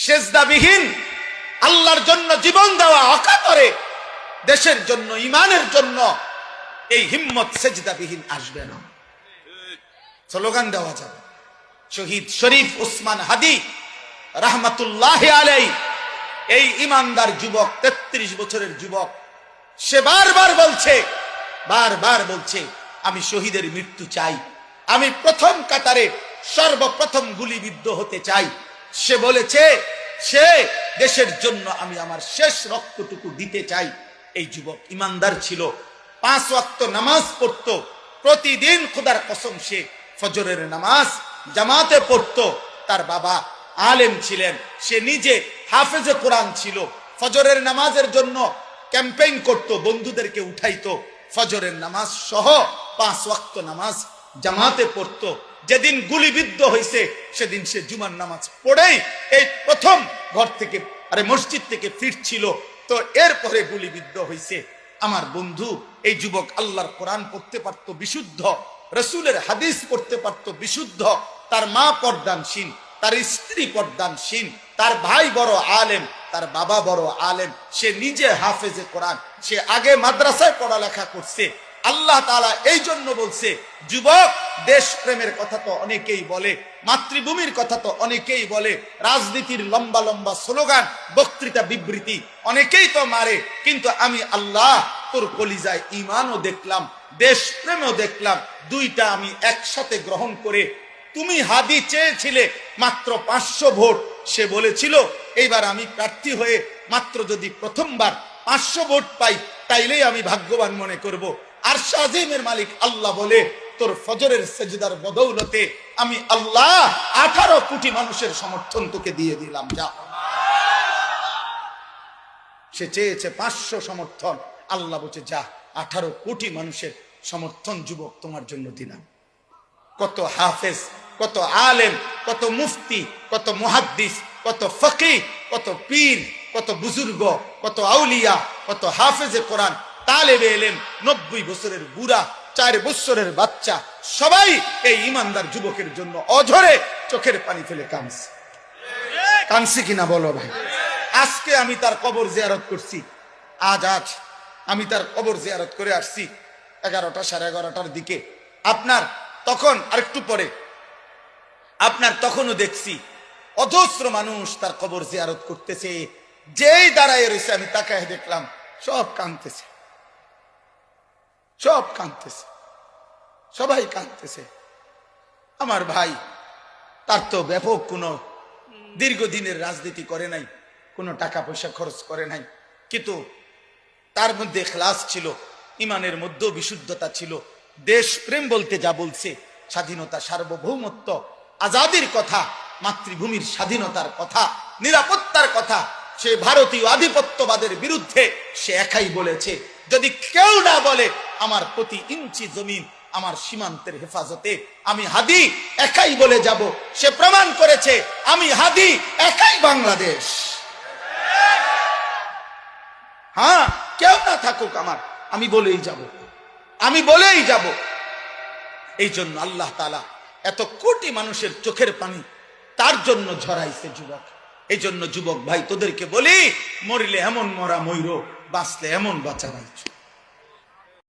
সেজদাবিহীন, আল্লাহর জন্য জীবন দেওয়া অকাতরে, দেশের জন্য, ইমানের জন্য এই হিম্মত সেজদাবিহীন আসবে না। স্লোগান দেওয়া যাবে। শহীদ শরীফ ওসমান হাদি রাহমাতুল্লাহি আলাইহি, এই ইমানদার যুবক, 33 বছরের যুবক, সে বারবার বলছে আমি শহীদের মৃত্যু চাই, আমি প্রথম কাতারে সর্বপ্রথম গুলিবিদ্ধ হতে চাই। সে বলেছে সে দেশের জন্য আমি আমার শেষ রক্তটুকু দিতে চাই। এই যুবক ইমানদার ছিল, 5 ওয়াক্ত নামাজ পড়তো প্রতিদিন। খোদার কসম, সে ফজরের নামাজ জামাতে পড়তো। তার বাবা আলেম ছিলেন, সে নিজে হাফেজে কোরআন ছিল। ফজরের নামাজের জন্য ক্যাম্পেইন করত, বন্ধুদেরকে উঠাইতো। ফজরের নামাজ সহ 5 ওয়াক্ত নামাজ জামাতে পড়তো। যেদিন গুলিবিদ্ধ হয়েছে সেদিন সে জুমার নামাজ পড়েই এই প্রথম ঘর থেকে, মসজিদ থেকে ফিরছিল। তো এরপরে গুলিবিদ্ধ হয়েছে। আমার বন্ধু, এই যুবক আল্লাহর কোরআন পড়তে পারত বিশুদ্ধ, রসুলের হাদিস পড়তে পারত বিশুদ্ধ। তার মা পর্দানশীল, তার স্ত্রী পর্দানশীল, তার ভাই বড় আলেম, তার বাবা বড় আলেম, সে নিজে হাফেজে কোরআন, সে আগে মাদ্রাসায় পড়ালেখা করছে। আল্লাহ তাআলা এই জন্য বলছে, যুবক, দেশ প্রেমের কথা তো অনেকেই বলে, মাতৃভূমির কথা তো অনেকেই বলে, রাজনীতির লম্বা লম্বা স্লোগান, বক্তৃতা, বিবৃতি অনেকেই তো মারে, কিন্তু আমি আল্লাহ তোর কলিজায় ঈমানও দেখলাম, দেশ প্রেমও দেখলাম, দুইটা আমি একসাথে গ্রহণ করে। তুমি হাদি চেয়েছিলে মাত্র 500 ভোট, সে বলেছিল এইবার আমি প্রার্থী হয়ে মাত্র যদি প্রথমবার 500 ভোট পাই তাইলেই আমি ভাগ্যবান মনে করব। আর শাজিমের মালিক আল্লাহ বলে, তোর ফজরের সেজদার বদৌলতে আমি আল্লাহ 18 কোটি মানুষের সমর্থন তোকে দিয়ে দিলাম, যা। সে চেয়েছে 500 সমর্থন, আল্লাহ বলছে যা, 18 কোটি মানুষের সমর্থন যুবক তোমার জন্য দিলাম। কত হাফেজ, কত আলেম, কত মুফতি, কত মুহাদ্দিস, কত ফকিহ, কত পীর, কত বুজুর্গ, কত আউলিয়া, কত হাফেজে কোরআন, তালেবে ইলম, 90 বছরের বুড়া, 4 বছরের বাচ্চা, সবাই এই ইমানদার যুবকের জন্য অঝরে চোখের পানি ফেলে কাঁদছে কিনা বলো ভাই? আজকে আমি তার কবর জিয়ারত করছি। আজ আমি তার কবর জিয়ারত করে আসছি 11টা, 11:30টার দিকে। আপনার তখন আরেকটু পরে, আপনার তখনও দেখছি অজস্র মানুষ তার কবর জিয়ারত করতেছে। যেই দাঁড়ায় রয়েছে আমি তাকায় দেখলাম সব কাঁদতেছে, সব কাঁদতেছে, সবাই কাঁদতেছে। আমার ভাই, তার তো ব্যাপক কোনো দীর্ঘদিনের রাজনীতি করে নাই, কোনো টাকা পয়সা খরচ করে নাই, কিন্তু তার মধ্যে ইখলাস ছিল, ইমানের মধ্যেও বিশুদ্ধতা ছিল। দেশ প্রেম বলতে যা বলছে, স্বাধীনতা, সার্বভৌমত্ব, আজাদির কথা, মাতৃভূমির স্বাধীনতার কথা, নিরাপত্তার কথা, সে ভারতীয় আধিপত্যবাদের বিরুদ্ধে সে একাই বলেছে। যদি কেউ না বলে আমার প্রতি ইঞ্চি জমিন আমার সীমান্তের হেফাজতে, আমি হাদি একাই বলে যাব। সে প্রমাণ করেছে আমি হাদি একাই বাংলাদেশ। হ্যাঁ, কেউ না থাকুক আমার, আমি বলেই যাব, আমি বলেই যাব। এই জন্য আল্লাহ তাআলা এত কোটি মানুষের চোখের পানি তার জন্য ঝরাইছে যুবক। এই জন্য যুবক ভাই, তোদেরকে বলি, মরিলে এমন মরা ময়ূর, বাঁচলে এমন বাঁচা বাইছ।